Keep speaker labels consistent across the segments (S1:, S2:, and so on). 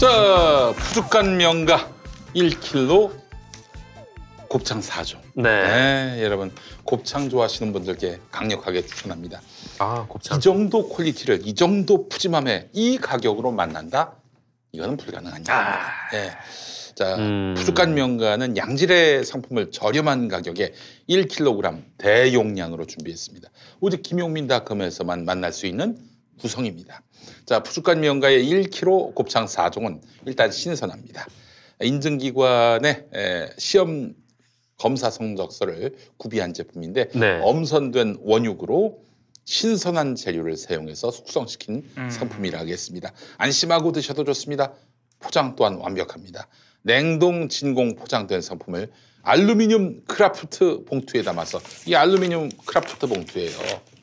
S1: 자, 푸주간 명가 1kg 곱창 4종. 네, 여러분 곱창 좋아하시는 분들께 강력하게 추천합니다.
S2: 아, 곱창.
S1: 이 정도 퀄리티를 이 정도 푸짐함에 이 가격으로 만난다? 이거는 불가능한 일입니다. 네. 자, 푸주간 명가는 양질의 상품을 저렴한 가격에 1kg 대용량으로 준비했습니다. 오직 김용민닷컴에서만 만날 수 있는 구성입니다. 자, 푸주간 명가의 1kg 곱창 4종은 일단 신선합니다. 인증기관의 시험 검사 성적서를 구비한 제품인데
S2: 네.
S1: 엄선된 원육으로 신선한 재료를 사용해서 숙성시킨 상품이라 하겠습니다. 안심하고 드셔도 좋습니다. 포장 또한 완벽합니다. 냉동 진공 포장된 상품을 알루미늄 크라프트 봉투에 담아서 이 알루미늄 크라프트 봉투예요.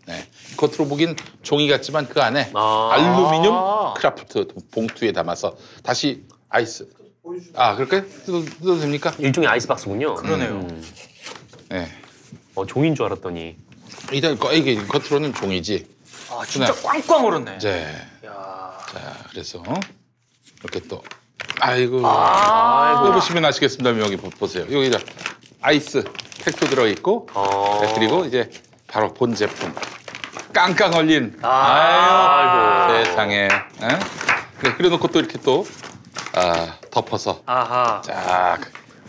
S1: 네. 겉으로 보긴 종이 같지만 그 안에 알루미늄 크라프트 봉투에 담아서 다시 아이스. 그럴까요? 뜯어도 됩니까?
S2: 일종의 아이스박스군요.
S3: 그러네요.
S1: 네.
S2: 종인 줄 알았더니.
S1: 이게 겉으로는 종이지.
S3: 아, 진짜 꽝꽝 얼었네.
S1: 네.
S3: 야.
S1: 자, 그래서 이렇게 또 아이고. 보시면 아시겠습니다. 여기 보세요. 여기다 아이스 팩도 들어 있고, 네, 그리고 이제 바로 본 제품 깡깡 얼린. 아이고. 세상에. 네, 그래놓고 또 이렇게 또 덮어서.
S2: 아하.
S1: 자,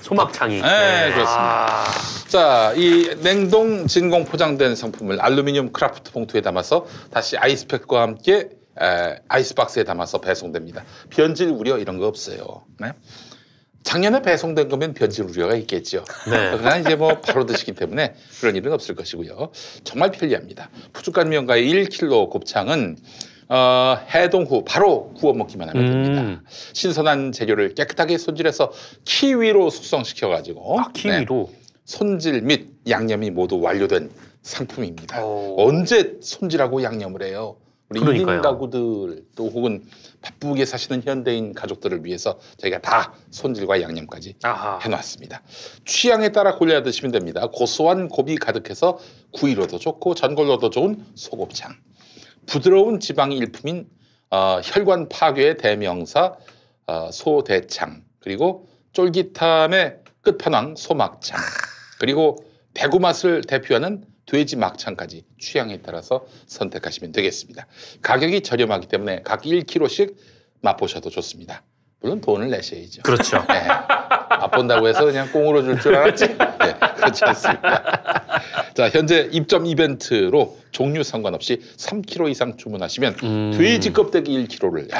S2: 소막창이.
S1: 네, 그렇습니다. 자, 이 냉동 진공 포장된 상품을 알루미늄 크라프트 봉투에 담아서 다시 아이스팩과 함께 아이스박스에 담아서 배송됩니다. 변질 우려 이런 거 없어요. 네? 작년에 배송된 거면 변질 우려가 있겠죠.
S2: 네.
S1: 그러나 이제 뭐 바로 드시기 때문에 그런 일은 없을 것이고요. 정말 편리합니다. 푸주간 명가의 1kg 곱창은 해동 후 바로 구워 먹기만 하면 됩니다. 신선한 재료를 깨끗하게 손질해서 키위로 숙성시켜가지고
S2: 키위로?
S1: 네, 손질 및 양념이 모두 완료된 상품입니다. 언제 손질하고 양념을 해요? 우리 1인 가구들 또 혹은 바쁘게 사시는 현대인 가족들을 위해서 저희가 다 손질과 양념까지 해놨습니다. 취향에 따라 골라 드시면 됩니다. 고소한 곱이 가득해서 구이로도 좋고 전골로도 좋은 소곱창. 부드러운 지방이 일품인 혈관 파괴의 대명사 소대창, 그리고 쫄깃함의 끝판왕 소막창, 그리고 대구 맛을 대표하는 돼지 막창까지 취향에 따라서 선택하시면 되겠습니다. 가격이 저렴하기 때문에 각 1kg씩 맛보셔도 좋습니다. 물론 돈을 내셔야죠.
S2: 그렇죠.
S1: 네. 맛본다고 해서 그냥 꽁으로 줄 줄 알았지? 네, 그렇지 않습니다. 자, 현재 입점 이벤트로 종류 상관없이 3kg 이상 주문하시면 돼지 껍데기 1kg를.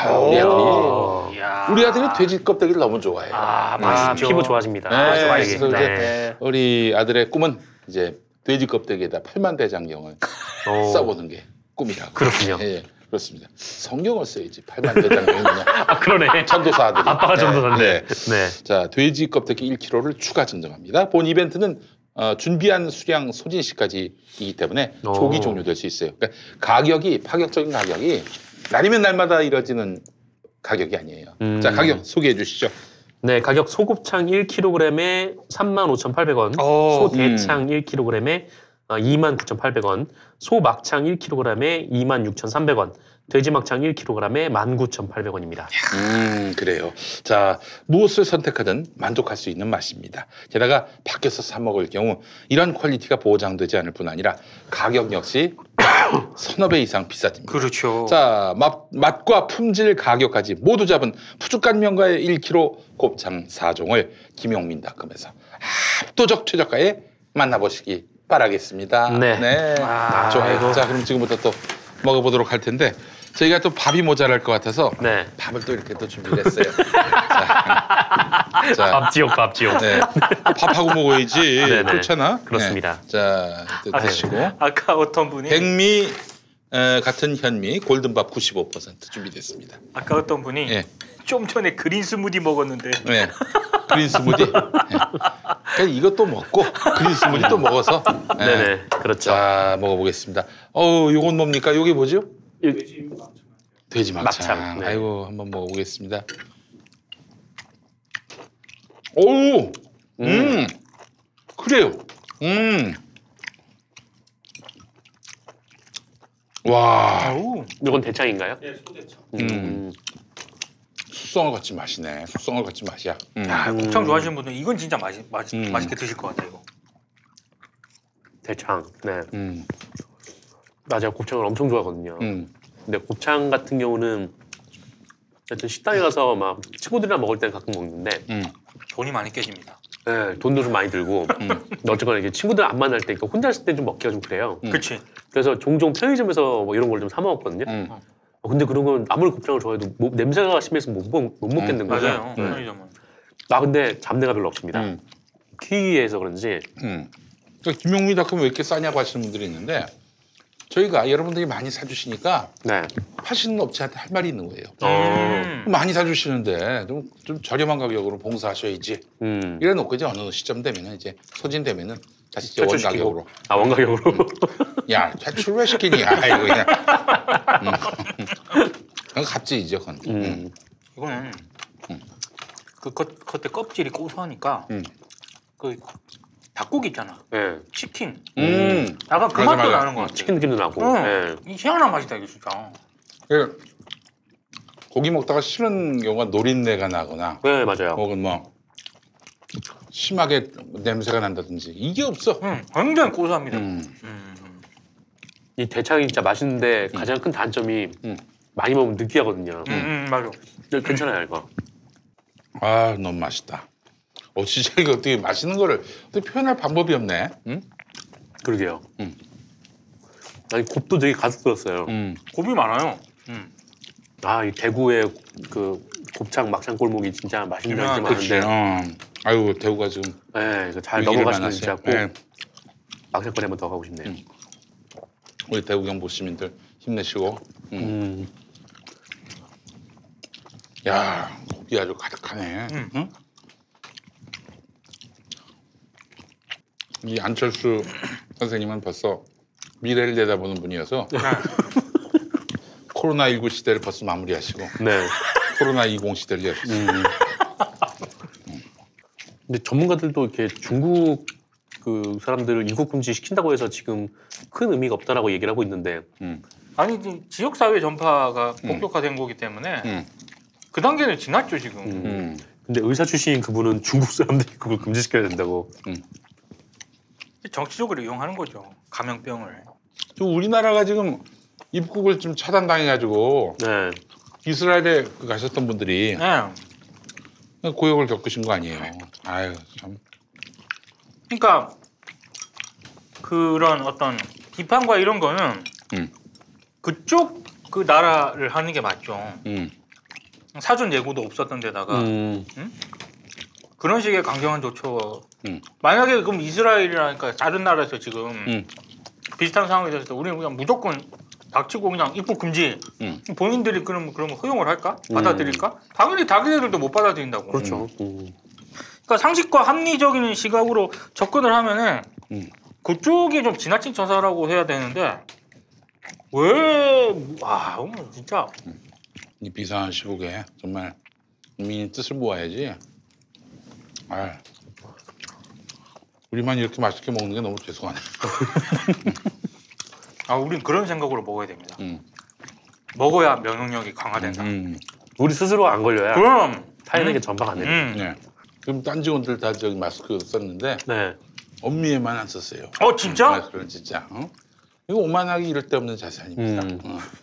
S1: 우리 아들이 돼지 껍데기를 너무 좋아해요.
S2: 맛있죠. 피부 좋아집니다.
S1: 네, 그래서 이제 우리 아들의 꿈은 이제 돼지 껍데기에다 팔만대장경을 써보는 게 꿈이라고.
S2: 그렇군요.
S1: 네, 그렇습니다. 성경을 써야지. 팔만대장경이 그냥.
S2: 그러네.
S1: 전도사 아들이.
S2: 아빠가 전도사인데.
S1: 네. 자, 돼지 껍데기 1kg를 추가 증정합니다. 본 이벤트는 준비한 수량 소진 시까지이기 때문에 조기 종료될 수 있어요. 그러니까 가격이 파격적인 가격이 날이면 날마다 이뤄지는 가격이 아니에요. 자, 가격 소개해 주시죠.
S2: 네, 가격 소곱창 1kg에 35,800원, 소대창 1kg에 29,800원, 소막창 1kg에 26,300원, 돼지막창 1kg에 19,800원입니다.
S1: 그래요. 자, 무엇을 선택하든 만족할 수 있는 맛입니다. 게다가 밖에서 사 먹을 경우 이런 퀄리티가 보장되지 않을 뿐 아니라 가격 역시 서너 배 이상 비싸집니다.
S3: 그렇죠.
S1: 자, 맛과 품질, 가격까지 모두 잡은 푸주간 명가의 1kg 곱창 4종을 김용민닷컴에서 압도적 최저가에 만나보시기 바라겠습니다.
S2: 네.
S1: 좋아요. 자, 그럼 지금부터 또 먹어보도록 할 텐데 저희가 또 밥이 모자랄 것 같아서 밥을 또 이렇게 또 준비를 했어요. 자,
S2: 밥 지옥.
S1: 네. 밥하고 먹어야지. 그렇잖아.
S2: 그렇습니다.
S1: 네. 자, 드시고.
S3: 아까 어떤 분이
S1: 백미 같은 현미 골든밥 95% 준비됐습니다.
S3: 아까 어떤 분이 좀 전에 그린 스무디 먹었는데.
S1: 네. 그린 스무디. 네. 그러니까 이것도 먹고 그린 스무디 또 먹어서.
S2: 네네. 그렇죠.
S1: 자, 먹어보겠습니다. 요건 뭡니까? 요게 뭐죠? 돼지 막창.
S2: 네.
S1: 아이고, 한번 먹어보겠습니다. 오, 그래요. 와.
S2: 이건 대창인가요?
S3: 네, 소대창.
S1: 숙성을 같이 마시네. 숙성을 같이 마시야.
S3: 야, 곱창 좋아하시는 분들 이건 진짜 맛있게 드실 것 같아요. 이거.
S2: 대창. 네. 나 제가 곱창을 엄청 좋아하거든요. 근데 곱창 같은 경우는 하여튼 식당에 가서 막 친구들이랑 먹을 때는 가끔 먹는데
S3: 돈이 많이 깨집니다.
S2: 네, 돈도 좀 많이 들고 근데 어쨌거나 이게 친구들 안 만날 때 그러니까 혼자 있을 때 좀 먹기가 좀 그래요.
S3: 그렇지.
S2: 그래서 종종 편의점에서 뭐 이런 걸 좀 사 먹었거든요. 근데 그런 건 아무리 곱창을 좋아해도 냄새가 심해서 못 먹겠는 거죠.
S3: 맞아요. 편의점은.
S2: 아 근데 잡내가 별로 없습니다. 키위에서 그런지.
S1: 그러니까 김용미 닭은 왜 이렇게 싸냐고 하시는 분들이 있는데 저희가 여러분들이 많이 사주시니까
S2: 네.
S1: 파시는 업체한테 할 말이 있는 거예요. 많이 사주시는데 좀 저렴한 가격으로 봉사하셔야지. 이래 놓고 이제 어느 시점 되면은 이제 소진되면은 다시 이제 원가격으로.
S2: 아 원가격으로.
S1: 야 퇴출 왜 시키니? 아이고 그냥. 그건 갑질이죠, 그건.
S3: 이거는 그 겉에 껍질이 고소하니까 그 닭고기 있잖아.
S2: 네.
S3: 치킨.
S1: 맞아,
S3: 약간 그 맛도
S1: 맞아.
S3: 나는 것 같아.
S2: 치킨 느낌도 나고. 네.
S3: 이 희한한 맛이다 이거 진짜.
S1: 고기 먹다가 싫은 경우가 노린내가 나거나
S2: 네 맞아요.
S1: 혹은 뭐 심하게 냄새가 난다든지 이게 없어.
S3: 굉장히 고소합니다.
S2: 이 대창이 진짜 맛있는데 가장 큰 단점이 많이 먹으면 느끼하거든요.
S3: 맞아.
S2: 근데 괜찮아요 이거.
S1: 아 너무 맛있다. 진짜 이거 어떻게 맛있는 거를 어떻게 표현할 방법이 없네.
S2: 그러게요. 아니 곱도 되게 가득 들었어요.
S3: 곱이 많아요.
S2: 아 이 대구의 그 곱창 막창 골목이 진짜 맛있는 데
S3: 그치.
S2: 많은데.
S1: 아이고 대구가 지금
S2: 네, 이거 잘
S1: 위기를
S2: 넘어가시면
S1: 만났어요.
S2: 진짜 꼭
S1: 네.
S2: 막창거리 한번 더 가고 싶네요.
S1: 우리 대구 경북 시민들 힘내시고. 야 고기 아주 가득하네. 응? 이 안철수 선생님은 벌써 미래를 내다보는 분이어서 코로나19 시대를 벌써 마무리하시고
S2: 네.
S1: 코로나20 시대를 여셨어요.
S2: 근데 전문가들도 이렇게 중국 그 사람들을 입국 금지 시킨다고 해서 지금 큰 의미가 없다라고 얘기를 하고 있는데.
S3: 아니 지역 사회 전파가 본격화된 거기 때문에 그 단계는 지났죠 지금.
S2: 근데 의사 출신인 그분은 중국 사람들이 그걸 금지시켜야 된다고.
S3: 정치적으로 이용하는 거죠. 감염병을.
S1: 좀 우리나라가 지금 입국을 좀 차단당해가지고
S2: 네.
S1: 이스라엘에 가셨던 분들이
S3: 네.
S1: 고역을 겪으신 거 아니에요. 아유 참.
S3: 그러니까 그런 어떤 비판과 이런 거는 그쪽 그 나라를 하는 게 맞죠. 사전 예고도 없었던 데다가 그런 식의 강경한 조처. 만약에 그럼 이스라엘이라니까 다른 나라에서 지금 비슷한 상황이 됐을 때 우리는 그냥 무조건 닥치고 그냥 입국 금지. 본인들이 그럼 그런 거 허용을 할까? 받아들일까? 당연히 자기네들도 못 받아들인다고.
S2: 그렇죠.
S3: 그러니까 상식과 합리적인 시각으로 접근을 하면은 그쪽이 좀 지나친 처사라고 해야 되는데 왜 진짜
S1: 이 비상한 시국에 정말 국민의 뜻을 모아야지. 아, 우리만 이렇게 맛있게 먹는 게 너무 죄송하네.
S3: 우린 그런 생각으로 먹어야 됩니다. 먹어야 면역력이 강화된다.
S2: 우리 스스로 안 걸려야
S3: 그럼
S2: 타인에게 전파가 안 됩니다.
S1: 네. 그럼 딴 직원들 다 저기 마스크 썼는데
S2: 네.
S1: 엄미에만 안 썼어요.
S3: 진짜?
S1: 마스크는 진짜. 이거 오만하기 이럴 데 없는 자세 아닙니까?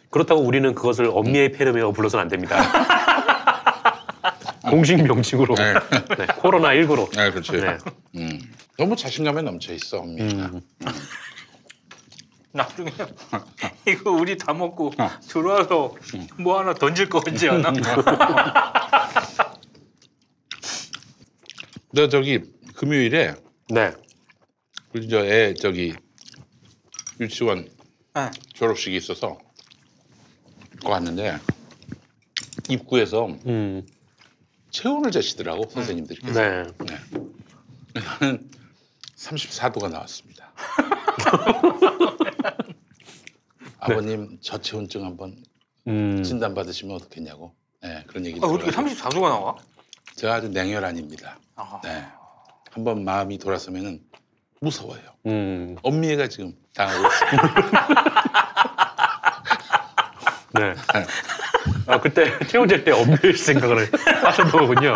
S2: 그렇다고 우리는 그것을 엄미의 페르메어 불러서는 안 됩니다. 공식 명칭으로
S1: 네.
S2: 네, 코로나19로.
S1: 네, 그렇죠.
S2: 네.
S1: 너무 자신감에 넘쳐 있어 엄미가.
S3: 나중에 이거 우리 다 먹고 들어와서 뭐 하나 던질 거 같지 않아?
S1: 너 저기 금요일에
S2: 네.
S1: 우리 저 애 저기 유치원
S3: 네.
S1: 졸업식이 있어서 그거 갔는데 입구에서 체온을 재시더라고 선생님들께서.
S2: 네.
S1: 나는 34도가 나왔습니다. 아버님 저체온증 한번 진단 받으시면 어떻겠냐고. 네, 그런 얘기.
S3: 어떻게 34도가 나와?
S1: 제가 아주 냉혈한입니다. 네, 한번 마음이 돌아서면은 무서워요. 엄미애가 지금 당하고 있습니다.
S2: 네. 그때 최원재 때 엄밀히 생각을 하셨던 거군요.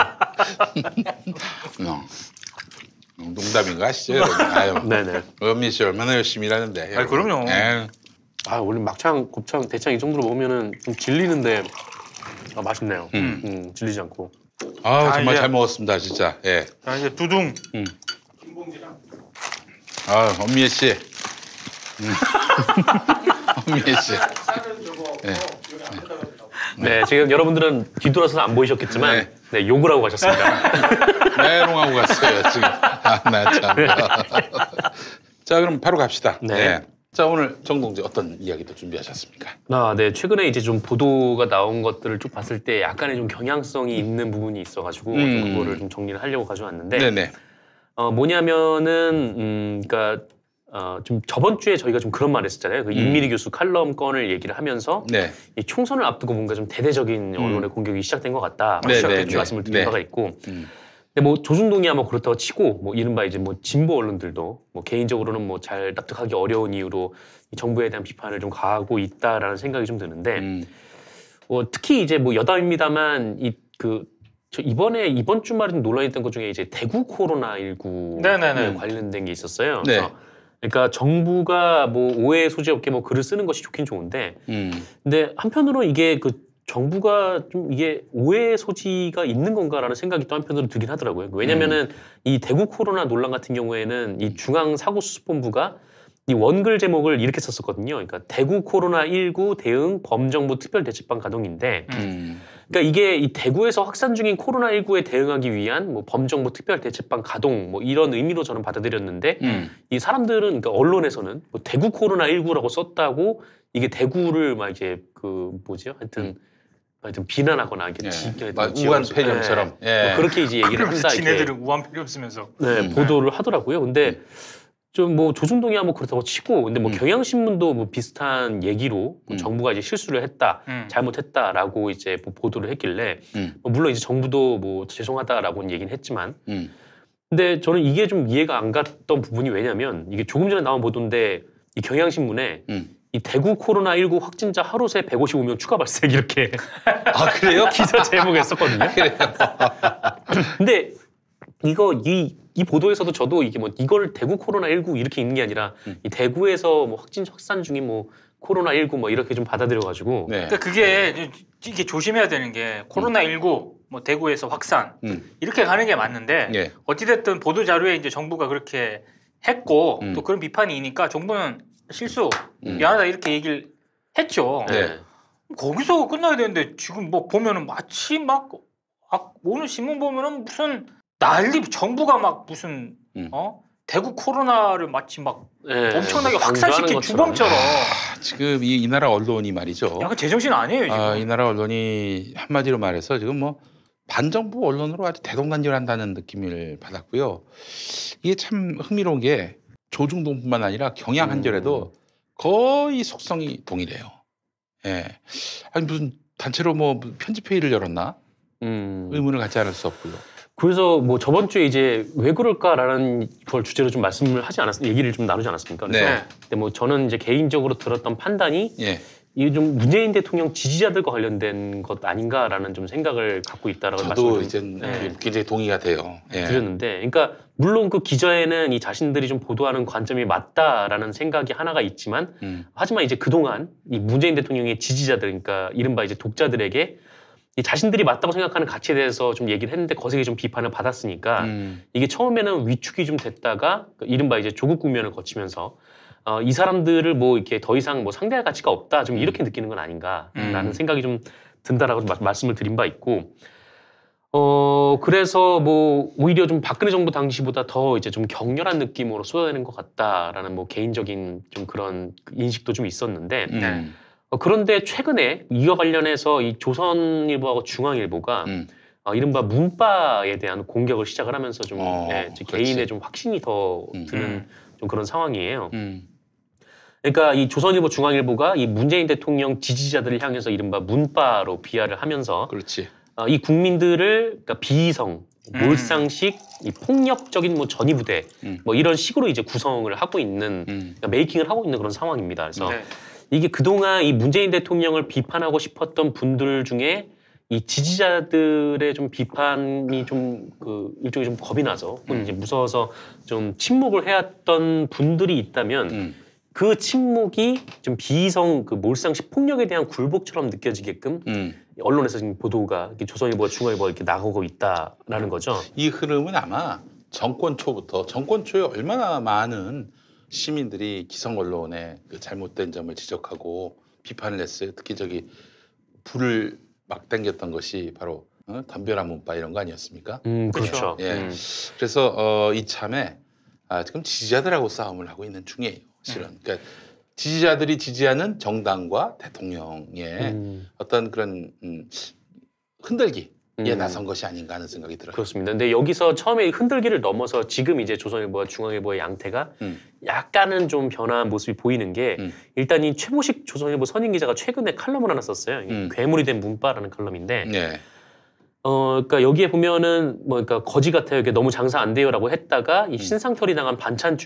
S1: 농담인 거 아시죠? 아유,
S2: 네네.
S1: 엄미 씨 얼마나 열심히 일하는데.
S3: 아니, 그럼요.
S2: 원래 막창, 곱창, 대창 이 정도로 먹으면은 좀 질리는데 맛있네요. 질리지 않고.
S1: 정말
S3: 이제-
S1: 잘 먹었습니다, 진짜. 예.
S3: 자, 이제 두둥.
S1: 엄미애 씨. 엄미애 씨.
S2: 네, 지금 여러분들은 뒤돌아서서 안 보이셨겠지만 네, 욕을 하고 가셨습니다.
S1: 메롱하고 갔어요, 지금. 나 참. 자, 그럼 바로 갑시다.
S2: 네.
S1: 자, 오늘 정동재 어떤 이야기도 준비하셨습니까?
S2: 네, 최근에 이제 좀 보도가 나온 것들을 쭉 봤을 때 약간의 좀 경향성이 있는 부분이 있어가지고 좀 그거를 좀 정리를 하려고 가져왔는데
S1: 네네.
S2: 뭐냐면은 그러니까 좀 저번 주에 저희가 좀 그런 말 했었잖아요. 그 임미리 교수 칼럼 건을 얘기를 하면서
S1: 네.
S2: 이 총선을 앞두고 뭔가 좀 대대적인 언론의 공격이 시작된 것 같다.
S1: 네,
S2: 시작됐죠.
S1: 네,
S2: 말씀을 드린
S1: 네.
S2: 바가 있고. 근데 뭐 조중동이야 뭐 그렇다고 치고 뭐 이른바 이제 뭐 진보 언론들도 뭐 개인적으로는 뭐 잘 납득하기 어려운 이유로 이 정부에 대한 비판을 좀 가하고 있다라는 생각이 좀 드는데 특히 이제 뭐 여담입니다만 이번 주말에 논란이 있던 것 중에 이제 대구 코로나19
S3: 네네네.
S2: 관련된 게 있었어요.
S1: 네.
S2: 그래서 그러니까 정부가 뭐 오해 소지 없게 뭐 글을 쓰는 것이 좋긴 좋은데 근데 한편으로 이게 그 정부가 좀 이게 오해 소지가 있는 건가라는 생각이 또 한편으로 들긴 하더라고요. 왜냐면은 이 대구 코로나 논란 같은 경우에는 이 중앙사고수습본부가 이 원글 제목을 이렇게 썼었거든요. 그러니까 대구 코로나19 대응 범정부 특별대책반 가동인데 그러니까 이게 이 대구에서 확산 중인 코로나19에 대응하기 위한 뭐 범정부 특별대책반 가동 뭐 이런 의미로 저는 받아들였는데 이 사람들은 그러니까 언론에서는 뭐 대구 코로나19라고 썼다고 이게 대구를 막 이제 그 뭐죠? 하여튼 비난하거나 이렇게
S1: 우한 폐렴처럼
S2: 뭐 그렇게 이제 얘기를 한다.
S3: 지네들은 우한 폐렴 쓰면서
S2: 보도를 하더라고요. 근데 좀 뭐 조중동이야 뭐 그렇다고 치고 근데 뭐 경향신문도 뭐 비슷한 얘기로 뭐 정부가 이제 실수를 했다, 잘못했다라고 이제 뭐 보도를 했길래 뭐 물론 이제 정부도 뭐 죄송하다라고는 얘기는 했지만 근데 저는 이게 좀 이해가 안 갔던 부분이 왜냐면 이게 조금 전에 나온 보도인데 이 경향신문에 이 대구 코로나19 확진자 하루 새 155명 추가 발생 이렇게
S1: 그래요?
S2: 기사 제목에 썼거든요.
S1: 그래요?
S2: 근데 이 보도에서도 저도 이게 뭐 이걸 대구 코로나19 이렇게 있는 게 아니라 이 대구에서 뭐 확산 중인 뭐 코로나19 뭐 이렇게 좀 받아들여가지고
S3: 그러니까 그게 이게 조심해야 되는 게 코로나19 뭐 대구에서 확산 이렇게 가는 게 맞는데 어찌됐든 보도 자료에 이제 정부가 그렇게 했고 또 그런 비판이니까 정부는 실수 미안하다 이렇게 얘기를 했죠. 거기서 끝나야 되는데 지금 뭐 보면은 마치 막 오늘 신문 보면은 무슨 난리 정부가 막 무슨 대구 코로나를 마치 막 엄청나게 확산시킨 주범처럼
S1: 지금 이 나라 언론이 말이죠.
S3: 약간 제정신 아니에요 지금.
S1: 이 나라 언론이 한마디로 말해서 지금 뭐 반정부 언론으로 아주 대동단결한다는 느낌을 받았고요. 이게 참 흥미로운 게 조중동뿐만 아니라 경향 한겨레도 거의 속성이 동일해요. 아니 무슨 단체로 뭐 편집 회의를 열었나 의문을 갖지 않을 수 없고요.
S2: 그래서 뭐 저번 주에 이제 왜 그럴까라는 걸 주제로 좀 말씀을 얘기를 좀 나누지 않았습니까? 그래서 근데 뭐 저는 이제 개인적으로 들었던 판단이 이게 좀 문재인 대통령 지지자들과 관련된 것 아닌가라는 좀 생각을 갖고 있다라고
S1: 저도 이제 굉장히 동의가 돼요.
S2: 드렸는데, 그러니까 물론 그 기자에는 이 자신들이 좀 보도하는 관점이 맞다라는 생각이 하나가 있지만, 하지만 이제 그동안 이 문재인 대통령의 지지자들, 그러니까 이른바 이제 독자들에게 이 자신들이 맞다고 생각하는 가치에 대해서 좀 얘기를 했는데 거세게 좀 비판을 받았으니까 이게 처음에는 위축이 좀 됐다가 이른바 이제 조국 국면을 거치면서 이 사람들을 뭐 이렇게 더 이상 뭐 상대할 가치가 없다 좀 이렇게 느끼는 건 아닌가라는 생각이 좀 든다라고 말씀을 드린 바 있고 그래서 뭐 오히려 좀 박근혜 정부 당시보다 더 이제 좀 격렬한 느낌으로 쏟아내는 것 같다라는 뭐 개인적인 좀 그런 인식도 좀 있었는데 그런데 최근에 이와 관련해서 이 조선일보하고 중앙일보가 이른바 문바에 대한 공격을 시작을 하면서 좀 개인의 좀 확신이 더 드는 좀 그런 상황이에요. 그러니까 이 조선일보, 중앙일보가 이 문재인 대통령 지지자들을 향해서 이른바 문바로 비하를 하면서 이 국민들을 그러니까 비이성, 몰상식, 이 폭력적인 뭐 전위부대 뭐 이런 식으로 이제 구성을 하고 있는 그러니까 메이킹을 하고 있는 그런 상황입니다. 그래서 이게 그동안 이 문재인 대통령을 비판하고 싶었던 분들 중에 이 지지자들의 좀 비판이 좀 그 일종의 좀 겁이 나서 혹은 이제 무서워서 좀 침묵을 해왔던 분들이 있다면 그 침묵이 좀 비이성 그 몰상식 폭력에 대한 굴복처럼 느껴지게끔 언론에서 지금 보도가 조선일보, 중앙일보 이렇게 나오고 있다라는 거죠.
S1: 이 흐름은 아마 정권 초에 얼마나 많은 시민들이 기성 언론의 그 잘못된 점을 지적하고 비판을 했어요. 특히 불을 막 당겼던 것이 바로 덤벼라 문바 이런 거 아니었습니까?
S2: 그렇죠.
S1: 예. 그래서 이참에 지금 지지자들하고 싸움을 하고 있는 중이에요. 실은. 그러니까 지지자들이 지지하는 정당과 대통령의 어떤 그런 흔들기에 나선 것이 아닌가 하는 생각이 들어요.
S2: 그렇습니다. 근데 여기서 처음에 흔들기를 넘어서 지금 이제 조선일보와 중앙일보의 양태가 약간은 좀 변화한 모습이 보이는 게 일단 이 최보식 조선일보 선임 기자가 최근에 칼럼을 하나 썼어요. 괴물이 된 문바라는 칼럼인데
S1: 네.
S2: 그러니까 여기에 보면은 뭐 그러니까 거지 같아요. 이게 너무 장사 안 돼요라고 했다가 이 신상털이 당한 반찬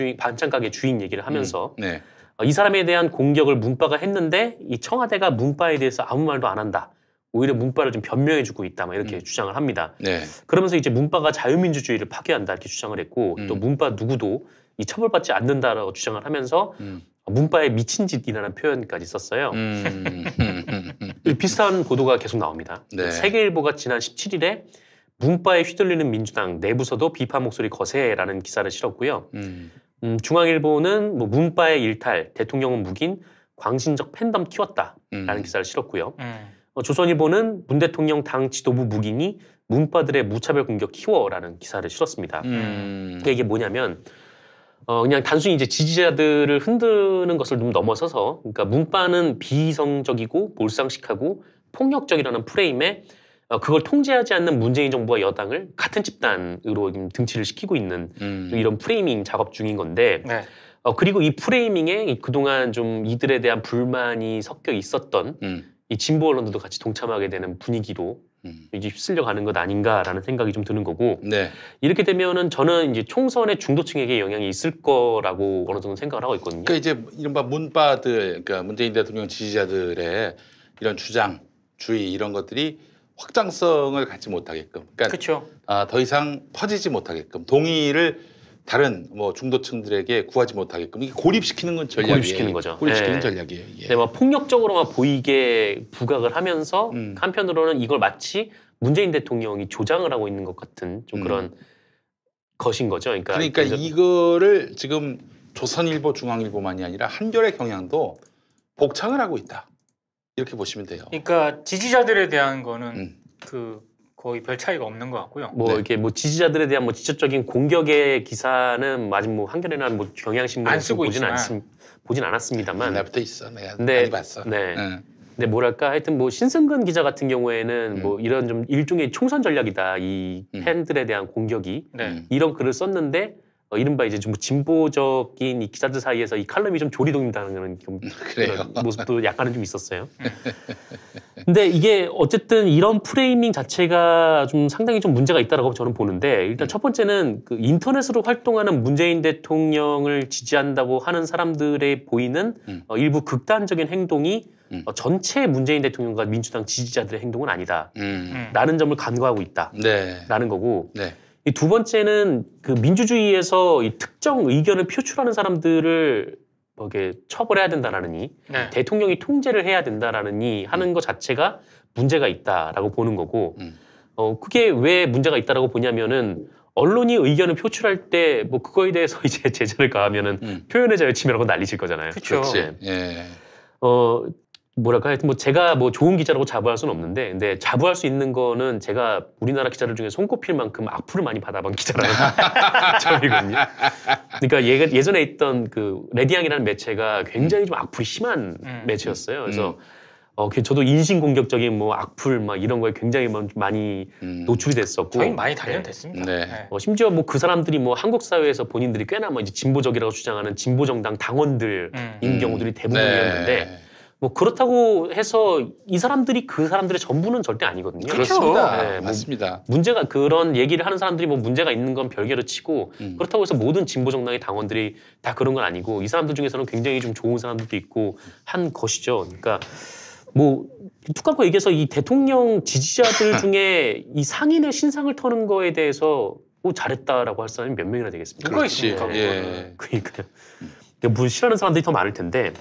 S2: 가게 주인 얘기를 하면서
S1: 네.
S2: 이 사람에 대한 공격을 문바가 했는데 이 청와대가 문바에 대해서 아무 말도 안 한다. 오히려 문바를 좀 변명해주고 있다. 막 이렇게 주장을 합니다.
S1: 네.
S2: 그러면서 이제 문바가 자유민주주의를 파괴한다 이렇게 주장을 했고 또 문바 누구도 이 처벌받지 않는다라고 주장을 하면서 문바의 미친 짓이라는 표현까지 썼어요. 비슷한 보도가 계속 나옵니다.
S1: 네.
S2: 세계일보가 지난 17일에 문바에 휘둘리는 민주당 내부서도 비판 목소리 거세라는 기사를 실었고요. 중앙일보는 뭐 문바의 일탈, 대통령은 묵인, 광신적 팬덤 키웠다라는 기사를 실었고요. 조선일보는 문 대통령 당 지도부 묵인이 문바들의 무차별 공격 키워라는 기사를 실었습니다. 그러니까 이게 뭐냐면 그냥 단순히 이제 지지자들을 흔드는 것을 좀 넘어서서 그러니까 문바는 비이성적이고 몰상식하고 폭력적이라는 프레임에 그걸 통제하지 않는 문재인 정부와 여당을 같은 집단으로 등치를 시키고 있는 이런 프레이밍 작업 중인 건데
S3: 네.
S2: 그리고 이 프레이밍에 그동안 좀 이들에 대한 불만이 섞여 있었던 이 진보 언론들도 같이 동참하게 되는 분위기로 이제 휩쓸려 가는 것 아닌가라는 생각이 좀 드는 거고
S1: 네.
S2: 이렇게 되면은 저는 이제 총선의 중도층에게 영향이 있을 거라고 어느 정도 생각을 하고 있거든요.
S1: 그러니까 이제 이른바 문바들, 그러니까 문재인 대통령 지지자들의 이런 주의 이런 것들이 확장성을 갖지 못하게끔, 그러니까
S3: 그렇죠.
S1: 더 이상 퍼지지 못하게끔 동의를 다른 뭐 중도층들에게 구하지 못하게끔 이게 고립시키는 건 전략이에요.
S2: 고립시키는 거죠.
S1: 고립시키는
S2: 네.
S1: 전략이에요. 이게.
S2: 네, 막 폭력적으로만 보이게 부각을 하면서 한편으로는 이걸 마치 문재인 대통령이 조장을 하고 있는 것 같은 좀 그런 것인 거죠.
S1: 그러니까 이거를 지금 조선일보, 중앙일보만이 아니라 한겨레 경향도 복창을 하고 있다. 이렇게 보시면 돼요.
S3: 그러니까 지지자들에 대한 거는 그 거의 별 차이가 없는 것 같고요.
S2: 뭐
S1: 네.
S2: 이렇게 뭐 지지자들에 대한 뭐 직접적인 공격의 기사는 아직 뭐 한겨레나 뭐 경향신문에
S3: 안 쓰고
S2: 보진 않았습니다만.
S1: 옛날부터 있어. 내가
S2: 근데,
S1: 많이 봤어.
S2: 네.
S1: 응.
S2: 근데 뭐랄까 하여튼 뭐 신승근 기자 같은 경우에는 뭐 이런 좀 일종의 총선 전략이다. 이 팬들에 대한 공격이
S3: 네.
S2: 이런 글을 썼는데 이른바 이제 좀 진보적인 이 기자들 사이에서 이 칼럼이 좀 조리동인다는 그런
S1: 그래요.
S2: 모습도 약간은 좀 있었어요. 근데 이게 어쨌든 이런 프레이밍 자체가 좀 상당히 좀 문제가 있다라고 저는 보는데 일단 첫 번째는 그 인터넷으로 활동하는 문재인 대통령을 지지한다고 하는 사람들의 보이는 일부 극단적인 행동이 전체 문재인 대통령과 민주당 지지자들의 행동은 아니다라는 점을 간과하고 있다라는 거고
S1: 네.
S2: 이 두 번째는 그 민주주의에서 이 특정 의견을 표출하는 사람들을 이렇게 처벌해야 된다라느니
S3: 네.
S2: 대통령이 통제를 해야 된다라느니 하는 것 자체가 문제가 있다라고 보는 거고 그게 왜 문제가 있다라고 보냐면은 언론이 의견을 표출할 때 뭐 그거에 대해서 이제 제재를 가하면은 표현의 자유 침해라고 난리칠 거잖아요.
S3: 그렇죠.
S1: 예.
S2: 뭐랄까 하여튼 뭐 제가 뭐 좋은 기자라고 자부할 수는 없는데 근데 자부할 수 있는 거는 제가 우리나라 기자들 중에 손꼽힐 만큼 악플을 많이 받아본 기자라는 점이거든요. 그러니까 예전에 있던 그 레디앙이라는 매체가 굉장히 좀 악플이 심한 매체였어요. 그래서 저도 인신공격적인 뭐 악플 막 이런 거에 굉장히 많이 노출이 됐었고
S3: 저희 많이 단련됐습니다.
S1: 네.
S2: 심지어 뭐 그 사람들이 뭐 한국 사회에서 본인들이 꽤나 뭐 이제 진보적이라고 주장하는 진보 정당 당원들인 경우들이 대부분이었는데 뭐 그렇다고 해서 이 사람들이 그 사람들의 전부는 절대 아니거든요.
S1: 그렇습니다.
S2: 네, 뭐
S1: 맞습니다.
S2: 문제가 그런 얘기를 하는 사람들이 뭐 문제가 있는 건 별개로 치고 그렇다고 해서 모든 진보 정당의 당원들이 다 그런 건 아니고 이 사람들 중에서는 굉장히 좀 좋은 사람들도 있고 한 것이죠. 그러니까 뭐 툭 까고 얘기해서 이 대통령 지지자들 중에 이 상인의 신상을 터는 거에 대해서 잘했다라고 할 사람이 몇 명이나 되겠습니까?
S1: 누가 있습니까? 예.
S2: 그러니까요. 뭐 싫어하는 사람들이 더 많을 텐데.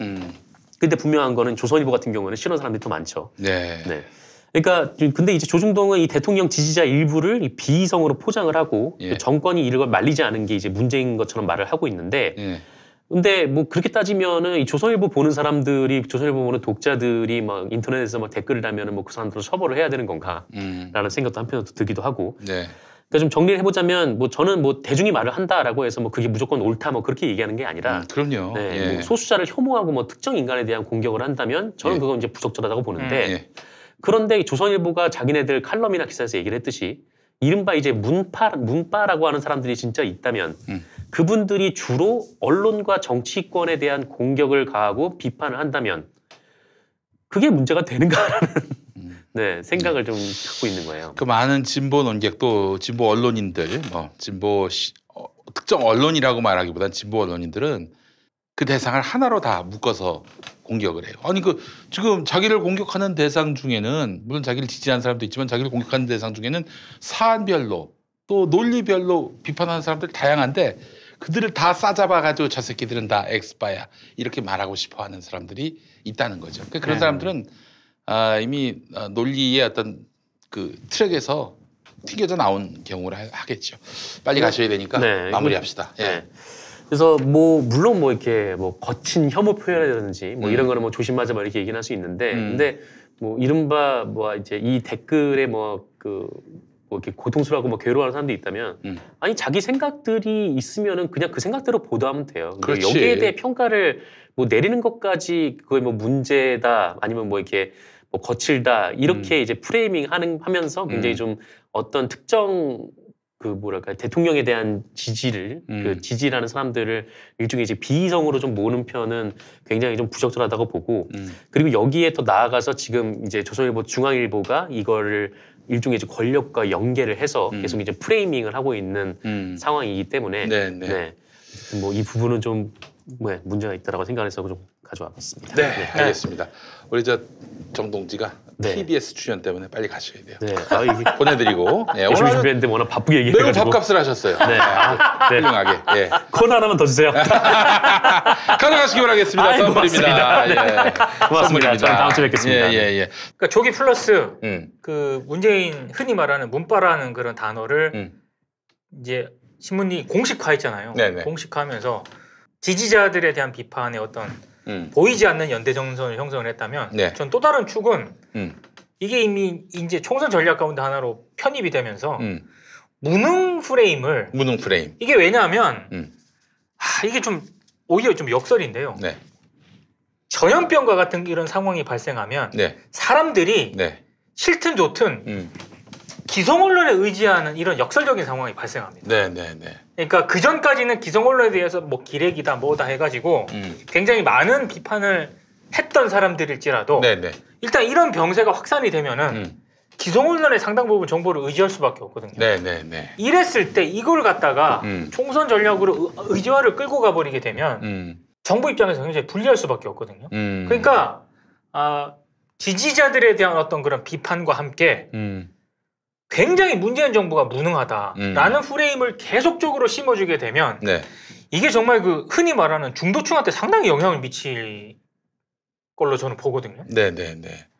S2: 근데 분명한 거는 조선일보 같은 경우는 싫어하는 사람들이 더 많죠.
S1: 네.
S2: 네. 그러니까 근데 이제 조중동은 이 대통령 지지자 일부를 이 비이성으로 포장을 하고
S1: 예.
S2: 정권이 이걸 말리지 않은 게 이제 문제인 것처럼 말을 하고 있는데.
S1: 예.
S2: 근데 뭐 그렇게 따지면은 이 조선일보 보는 사람들이 조선일보 보는 독자들이 막 인터넷에서 막 댓글을 하면은 뭐 그 사람들을 처벌을 해야 되는 건가라는 생각도 한편으로 들기도 하고.
S1: 네.
S2: 그러니까 좀 정리를 해보자면 뭐 저는 뭐 대중이 말을 한다라고 해서 뭐 그게 무조건 옳다 뭐 그렇게 얘기하는 게 아니라
S1: 그럼요.
S2: 네,
S1: 예.
S2: 뭐 소수자를 혐오하고 뭐 특정 인간에 대한 공격을 한다면 저는
S1: 예.
S2: 그건 이제 부적절하다고 보는데
S1: 예.
S2: 그런데 조선일보가 자기네들 칼럼이나 기사에서 얘기를 했듯이 이른바 이제 문파라고 하는 사람들이 진짜 있다면 그분들이 주로 언론과 정치권에 대한 공격을 가하고 비판을 한다면 그게 문제가 되는가라는 네, 생각을 좀 갖고 있는 거예요.
S1: 그 많은 진보 논객도 진보 언론인들, 뭐 특정 언론이라고 말하기보단 진보 언론인들은 그 대상을 하나로 다 묶어서 공격을 해요. 아니 지금 자기를 공격하는 대상 중에는 물론 자기를 지지하는 사람도 있지만 자기를 공격하는 대상 중에는 사안별로 또 논리별로 비판하는 사람들 다양한데 그들을 다 싸잡아가지고 저 새끼들은 다 엑스파야 이렇게 말하고 싶어하는 사람들이 있다는 거죠. 그러니까 그런 사람들은 이미 논리의 어떤 그 트랙에서 튀겨져 나온 경우를 하겠죠. 빨리 가셔야 되니까
S2: 네,
S1: 마무리합시다. 예.
S2: 네. 그래서 뭐 물론 뭐 이렇게 뭐 거친 혐오 표현이라든지 뭐 이런 거는 뭐 조심하자 뭐 이렇게 얘기는 할 수 있는데 근데 뭐 이른바 뭐 이제 이 댓글에 뭐 이렇게 고통스러워하고 뭐 괴로워하는 사람들이 있다면 아니 자기 생각들이 있으면은 그냥 그 생각대로 보도하면 돼요.
S1: 그렇지.
S2: 여기에 대해 평가를 뭐 내리는 것까지 그게 뭐 문제다 아니면 뭐 이렇게 뭐 거칠다 이렇게 이제 프레이밍 하면서 굉장히 좀 어떤 특정 그 뭐랄까 대통령에 대한 지지를 그 지지라는 사람들을 일종의 이제 비이성으로 좀 모는 편은 굉장히 좀 부적절하다고 보고 그리고 여기에 더 나아가서 지금 이제 조선일보 중앙일보가 이거를 일종의 이제 권력과 연계를 해서 계속 이제 프레이밍을 하고 있는 상황이기 때문에 네. 뭐 이 부분은 좀 문제가 있다라고 생각해서 좀 가져와봤습니다.
S1: 네, 알겠습니다. 우리 정동지가 TBS 출연 때문에 빨리 가셔야 돼요.
S2: 네, 이게
S1: 보내드리고
S2: 열심히 준비했는데 워낙 바쁘게 얘기해가지고
S1: 매우 밥값을 하셨어요.
S2: 네.
S1: 훌륭하게. 예.
S2: 코너 하나만 더 주세요.
S1: 가져가시기 바라겠습니다. 선물입니다.
S2: 네. 고맙습니다. 저는 다음 주에 뵙겠습니다.
S1: 예.
S3: 그러니까 조기 플러스 그 문재인 흔히 말하는 문파라는 그런 단어를 이제 신문이 공식화했잖아요.
S1: 네네.
S3: 공식화하면서 지지자들에 대한 비판의 어떤 보이지 않는 연대 정선을 형성을 했다면
S1: 네.
S3: 전 또 다른 축은 이게 이미 이제 총선 전략 가운데 하나로 편입이 되면서 무능 프레임 이게 왜냐하면 이게 좀 오히려 좀 역설인데요.
S1: 네.
S3: 전염병과 같은 이런 상황이 발생하면 사람들이 싫든 좋든 기성 언론에 의지하는 이런 역설적인 상황이 발생합니다. 그러니까 그 전까지는 기성 언론에 대해서 뭐 기레기다 뭐다 해가지고 굉장히 많은 비판을 했던 사람들일지라도 일단 이런 병세가 확산이 되면은 기성 언론의 상당 부분 정보를 의지할 수밖에 없거든요. 이랬을 때 이걸 갖다가 총선 전략으로 의지화를 끌고 가버리게 되면 정부 입장에서 굉장히 불리할 수밖에 없거든요. 그러니까 지지자들에 대한 어떤 그런 비판과 함께 굉장히 문재인 정부가 무능하다라는 프레임을 계속적으로 심어주게 되면 이게 정말 그 흔히 말하는 중도층한테 상당히 영향을 미칠 걸로 저는 보거든요.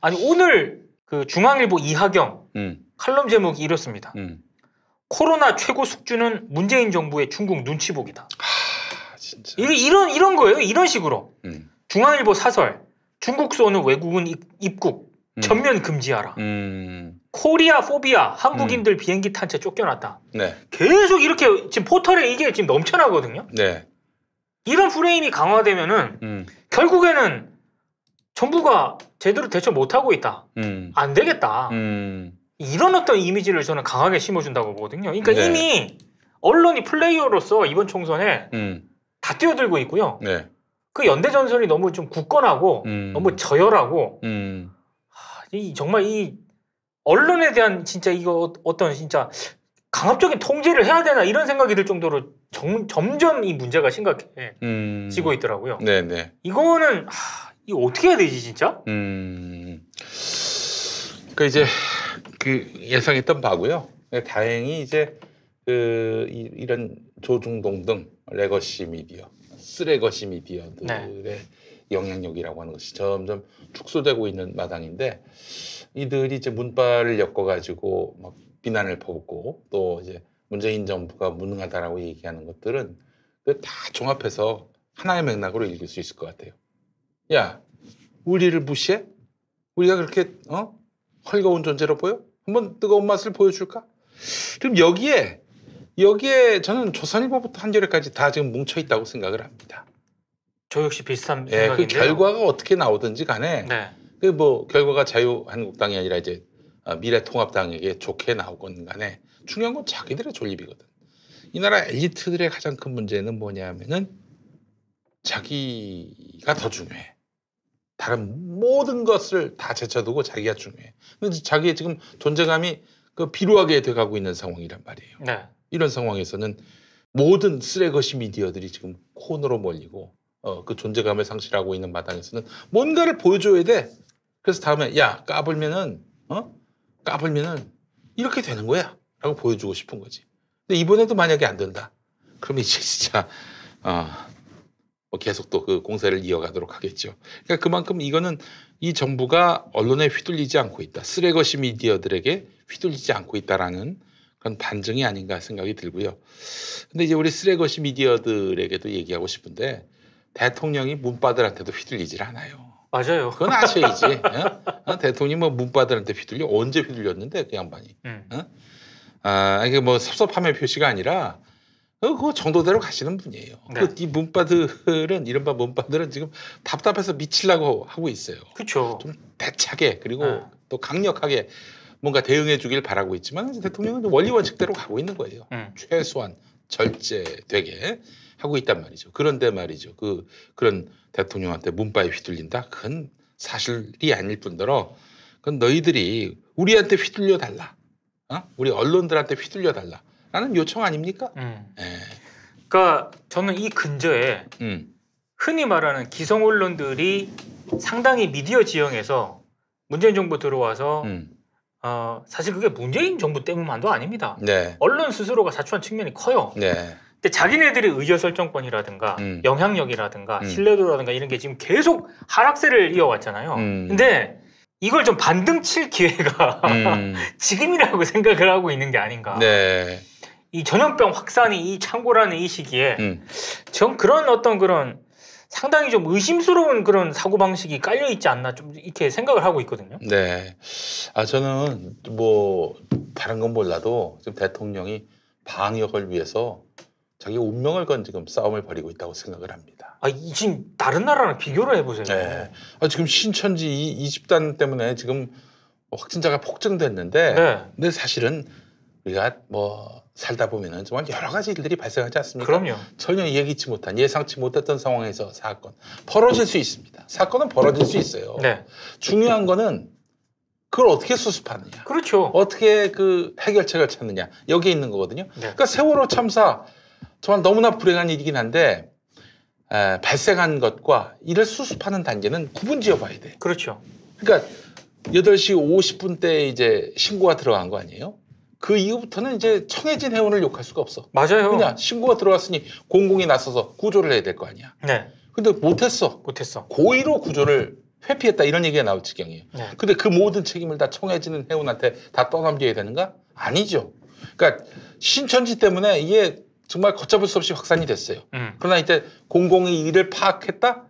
S3: 아니 오늘 그 중앙일보 이하경 칼럼 제목이 이렇습니다. 코로나 최고 숙주는 문재인 정부의 중국 눈치 보기다.
S1: 진짜.
S3: 이게 이런 거예요. 이런 식으로 중앙일보 사설 중국 쏘는 외국인 입국 전면 금지하라. 코리아 포비아 한국인들 비행기 탄 채 쫓겨났다. 계속 이렇게 지금 포털에 이게 지금 넘쳐나거든요. 이런 프레임이 강화되면은 결국에는 정부가 제대로 대처 못하고 있다. 안 되겠다. 이런 어떤 이미지를 저는 강하게 심어준다고 보거든요. 그러니까 이미 언론이 플레이어로서 이번 총선에 다 뛰어들고 있고요. 그 연대 전선이 너무 좀 굳건하고 너무 저열하고 정말 이 언론에 대한 진짜 이거 어떤 진짜 강압적인 통제를 해야 되나 이런 생각이 들 정도로 점점 이 문제가 심각해지고 있더라고요.
S1: 네네.
S3: 이거는 이거 어떻게 해야 되지 진짜?
S1: 그 이제 그 예상했던 바고요. 다행히 이제 이런 조중동 등 레거시 미디어, 쓰레거시 미디어들의 영향력이라고 하는 것이 점점 축소되고 있는 마당인데 이들이 이제 문발을 엮어가지고 막 비난을 퍼붓고 또 이제 문재인 정부가 무능하다라고 얘기하는 것들은 다 종합해서 하나의 맥락으로 읽을 수 있을 것 같아요. 야, 우리를 무시해? 우리가 그렇게 헐거운 존재로 보여? 한번 뜨거운 맛을 보여줄까? 그럼 여기에 저는 조선일보부터 한겨레까지 다 지금 뭉쳐 있다고 생각을 합니다.
S3: 저 역시 비슷한
S1: 생각인데요. 그 결과가 어떻게 나오든지 간에 그 뭐 결과가 자유한국당이 아니라 이제 미래통합당에게 좋게 나오건 간에 중요한 건 자기들의 존립이거든. 이 나라 엘리트들의 가장 큰 문제는 뭐냐면은 자기가 더 중요해. 다른 모든 것을 다 제쳐두고 자기가 중요해. 근데 자기의 지금 존재감이 비루하게 돼가고 있는 상황이란 말이에요. 이런 상황에서는 모든 쓰레거시 미디어들이 지금 코너로 몰리고 그 존재감을 상실하고 있는 마당에서는 뭔가를 보여줘야 돼. 그래서 다음에 야 까불면은 이렇게 되는 거야 라고 보여주고 싶은 거지. 근데 이번에도 만약에 안 된다 그러면 이제 진짜 계속 또 그 공세를 이어가도록 하겠죠. 그러니까 그만큼 이거는 이 정부가 언론에 휘둘리지 않고 있다, 쓰레거시 미디어들에게 휘둘리지 않고 있다라는 그런 반증이 아닌가 생각이 들고요. 근데 이제 우리 쓰레거시 미디어들에게도 얘기하고 싶은데 대통령이 문바들한테도 휘둘리질 않아요.
S3: 맞아요.
S1: 그건 아셔야지. 대통령이 뭐 문바들한테 휘둘려? 언제 휘둘렸는데 그 양반이. 이게 뭐 섭섭함의 표시가 아니라 그 정도대로 가시는 분이에요. 이 문바들은 이른바 문바들은 지금 답답해서 미치려고 하고 있어요.
S3: 그렇죠.
S1: 좀 대차게 그리고 또 강력하게 뭔가 대응해 주길 바라고 있지만 대통령은 원리 원칙대로 가고 있는 거예요. 최소한 절제되게 하고 있단 말이죠. 그런데 말이죠. 그런 대통령한테 문바에 휘둘린다? 그건 사실이 아닐 뿐더러 그건 너희들이 우리한테 휘둘려 달라. 우리 언론들한테 휘둘려 달라라는 요청 아닙니까?
S3: 그러니까 저는 이 근저에 흔히 말하는 기성 언론들이 상당히 미디어 지형에서 문재인 정부 들어와서 사실 그게 문재인 정부 때문만도 아닙니다. 언론 스스로가 자초한 측면이 커요. 근데 자기네들의 의사설정권이라든가 영향력이라든가 신뢰도라든가 이런 게 지금 계속 하락세를 이어왔잖아요. 근데 이걸 좀 반등 칠 기회가 지금이라고 생각을 하고 있는 게 아닌가. 이 전염병 확산이 이 창궐하는 이 시기에 전 그런 상당히 좀 의심스러운 그런 사고방식이 깔려있지 않나 좀 이렇게 생각을 하고 있거든요.
S1: 저는 뭐 다른 건 몰라도 지금 대통령이 방역을 위해서 자기 운명을 건 지금 싸움을 벌이고 있다고 생각을 합니다.
S3: 지금 다른 나라랑 비교를 해보세요.
S1: 지금 신천지 이 집단 때문에 지금 확진자가 폭증됐는데 근데 사실은 우리가 뭐 살다 보면은 정말 여러 가지 일들이 발생하지 않습니까?
S3: 그럼요.
S1: 전혀 예기치 못한 예상치 못했던 상황에서 사건 벌어질 수 있습니다. 사건은 벌어질 수 있어요. 중요한 거는 그걸 어떻게 수습하느냐.
S3: 그렇죠.
S1: 어떻게 그 해결책을 찾느냐. 여기에 있는 거거든요. 그러니까 세월호 참사 정말 너무나 불행한 일이긴 한데 발생한 것과 이를 수습하는 단계는 구분지어 봐야 돼.
S3: 그렇죠.
S1: 그러니까 8시 50분 때 이제 신고가 들어간 거 아니에요? 그 이후부터는 이제 청해진 해운을 욕할 수가 없어.
S3: 맞아요.
S1: 그냥 신고가 들어왔으니 공공이 나서서 구조를 해야 될 거 아니야. 근데 못했어. 고의로 구조를 회피했다 이런 얘기가 나올 지경이에요. 근데 그 모든 책임을 다 청해지는 해운한테 다 떠넘겨야 되는가? 아니죠. 그러니까 신천지 때문에 이게 정말 걷잡을 수 없이 확산이 됐어요. 그러나 이때 공공이 이를 파악했다,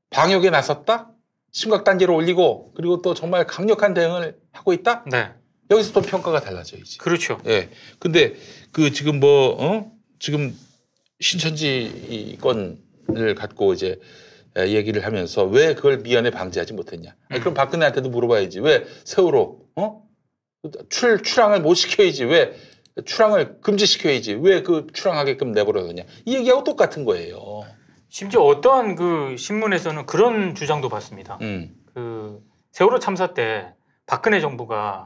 S1: 방역에 나섰다, 심각 단계로 올리고 그리고 또 정말 강력한 대응을 하고 있다. 여기서 또 평가가 달라져야지.
S3: 그렇죠.
S1: 근데 그 지금 지금 신천지 건을 갖고 이제 얘기를 하면서 왜 그걸 미연에 방지하지 못했냐? 그럼 박근혜한테도 물어봐야지. 왜 세월호 출항을 못 시켜야지? 왜 출항을 금지시켜야지? 왜 그 출항하게끔 내버려뒀냐? 이 얘기하고 똑같은 거예요.
S3: 심지어 어떠한 그 신문에서는 그런 주장도 봤습니다. 그 세월호 참사 때 박근혜 정부가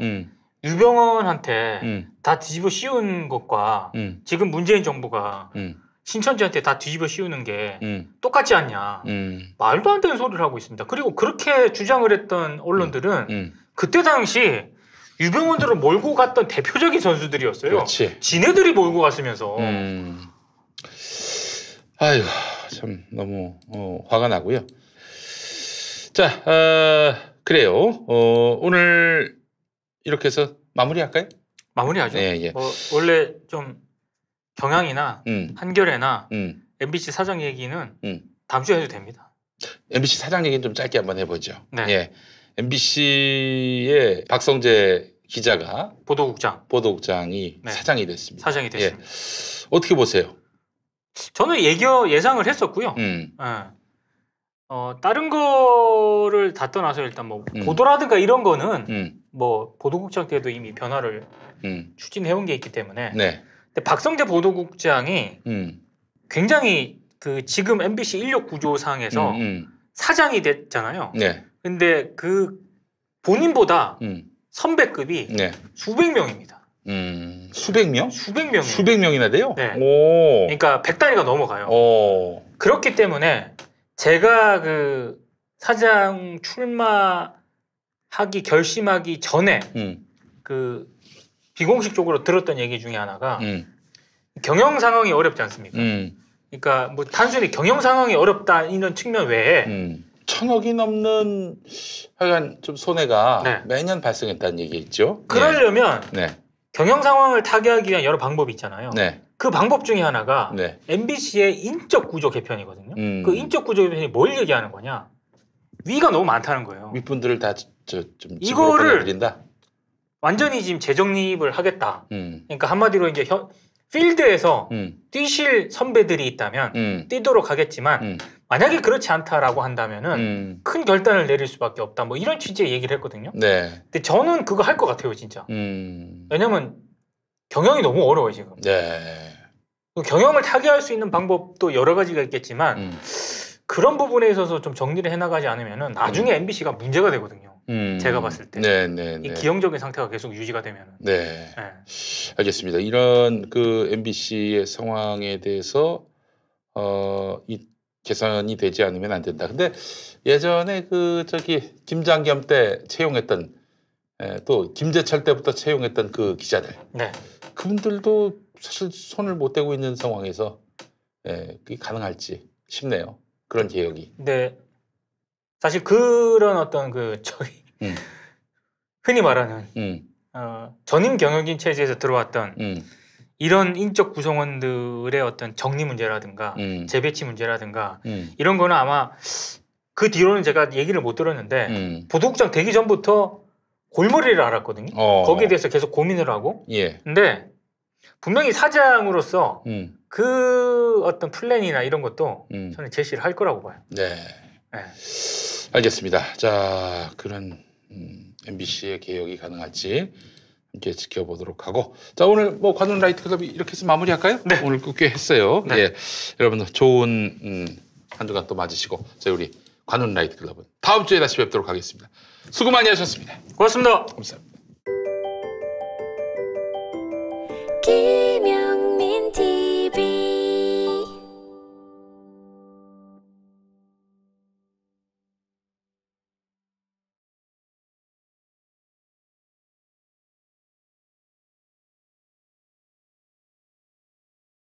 S3: 유병헌한테 다 뒤집어 씌운 것과 지금 문재인 정부가 신천지한테 다 뒤집어 씌우는 게 똑같지 않냐. 말도 안 되는 소리를 하고 있습니다. 그리고 그렇게 주장을 했던 언론들은 그때 당시 유병헌들을 몰고 갔던 대표적인 선수들이었어요.
S1: 그렇지.
S3: 지네들이 몰고 갔으면서.
S1: 아이고 참 너무 화가 나고요. 자, 그래요. 오늘 이렇게 해서 마무리할까요?
S3: 마무리하죠.
S1: 예, 예.
S3: 원래 좀 경향이나 한겨레나 MBC 사장 얘기는 다음 주에 해도 됩니다.
S1: MBC 사장 얘기는 좀 짧게 한번 해보죠.
S3: 네.
S1: 예. MBC의 박성재 기자가 보도국장이
S3: 네.
S1: 사장이 됐습니다.
S3: 사장이 됐습니다.
S1: 예. 어떻게 보세요?
S3: 저는 예상을 했었고요. 다른 거를 다 떠나서 일단 뭐 보도라든가 이런 거는 뭐 보도국장 때도 이미 변화를 추진해온 게 있기 때문에.
S1: 네.
S3: 근데 박성재 보도국장이 굉장히 그 지금 MBC 인력 구조상에서 사장이 됐잖아요.
S1: 네.
S3: 근데 그 본인보다 선배급이
S1: 네.
S3: 수백 명입니다.
S1: 수백 명?
S3: 수백 명이에요.
S1: 수백 명이나 돼요?
S3: 네.
S1: 오.
S3: 그러니까 100단위가 넘어가요.
S1: 오.
S3: 그렇기 때문에 제가 그 사장 출마하기 결심하기 전에 그 비공식적으로 들었던 얘기 중에 하나가 경영 상황이 어렵지 않습니까? 그러니까 뭐 단순히 경영 상황이 어렵다 이런 측면 외에
S1: 1,000억이 넘는 하여간 좀 손해가
S3: 네.
S1: 매년 발생했다는 얘기 있죠.
S3: 그러려면
S1: 네.
S3: 경영 상황을 타개하기 위한 여러 방법이 있잖아요.
S1: 네.
S3: 그 방법 중에 하나가
S1: 네.
S3: MBC의 인적 구조 개편이거든요. 그 인적 구조 개편이 뭘 얘기하는 거냐? 위가 너무 많다는 거예요.
S1: 윗분들을 다 좀
S3: 이거를
S1: 보내드린다.
S3: 완전히 지금 재정립을 하겠다. 그러니까 한마디로 이제 필드에서 뛰실 선배들이 있다면 뛰도록 하겠지만 만약에 그렇지 않다라고 한다면은 큰 결단을 내릴 수밖에 없다. 뭐 이런 취지의 얘기를 했거든요.
S1: 네.
S3: 근데 저는 그거 할 것 같아요, 진짜. 왜냐면 경영이 너무 어려워요, 지금.
S1: 네.
S3: 경영을 타개할 수 있는 방법도 여러 가지가 있겠지만 그런 부분에 있어서 좀 정리를 해나가지 않으면은 나중에 MBC가 문제가 되거든요. 제가 봤을 때.
S1: 네.
S3: 이 기형적인 상태가 계속 유지가 되면은.
S1: 네.
S3: 네.
S1: 알겠습니다. 이런 그 MBC의 상황에 대해서 이 개선이 되지 않으면 안 된다. 근데 예전에 그 김장겸 때 채용했던 또 김재철 때부터 채용했던 그 기자들.
S3: 네.
S1: 그분들도 사실 손을 못 대고 있는 상황에서 그게 가능할지 싶네요. 그런 개혁이.
S3: 근데 사실 그런 어떤 그 흔히 말하는 전임 경영진 체제에서 들어왔던 이런 인적 구성원들의 어떤 정리 문제라든가 재배치 문제라든가 이런 거는 아마 그 뒤로는 제가 얘기를 못 들었는데 보도국장 되기 전부터 골머리를 앓았거든요. 거기에 대해서 계속 고민을 하고.
S1: 예.
S3: 근데 분명히 사장으로서 그 어떤 플랜이나 이런 것도 저는 제시를 할 거라고 봐요.
S1: 네.
S3: 네.
S1: 알겠습니다. 자, 그런 MBC의 개혁이 가능할지 함께 지켜보도록 하고, 자, 오늘 뭐 관훈 라이트 클럽이 이렇게 해서 마무리할까요?
S3: 네.
S1: 오늘 꽤 했어요.
S3: 네.
S1: 예, 여러분들 좋은 한 주간 또 맞으시고, 저희 우리 관훈 라이트 클럽은 다음 주에 다시 뵙도록 하겠습니다. 수고 많이 하셨습니다.
S3: 고맙습니다.
S1: 감사합니다.
S4: 김현